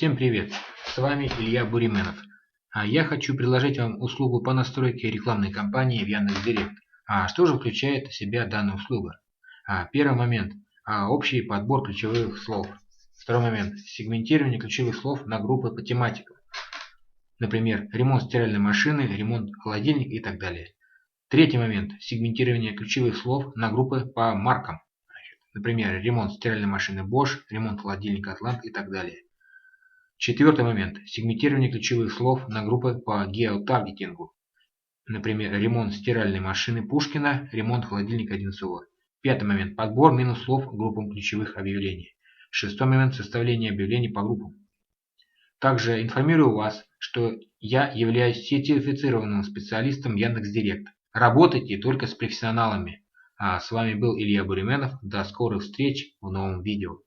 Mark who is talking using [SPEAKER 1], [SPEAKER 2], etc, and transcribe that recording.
[SPEAKER 1] Всем привет! С вами Илья Бурименов. Я хочу предложить вам услугу по настройке рекламной кампании в Яндекс.Директ. Что же включает в себя данная услуга? Первый момент. Общий подбор ключевых слов. Второй момент. Сегментирование ключевых слов на группы по тематикам. Например, ремонт стиральной машины, ремонт холодильника и так далее. Третий момент. Сегментирование ключевых слов на группы по маркам. Например, ремонт стиральной машины Bosch, ремонт холодильника Atlant и так далее. Четвертый момент. Сегментирование ключевых слов на группы по геотаргетингу. Например, ремонт стиральной машины Пушкина, ремонт холодильника Одинцова. Пятый момент. Подбор минус слов к группам ключевых объявлений. Шестой момент. Составление объявлений по группам. Также информирую вас, что я являюсь сертифицированным специалистом Яндекс.Директ. Работайте только с профессионалами. С вами был Илья Бурименов. До скорых встреч в новом видео.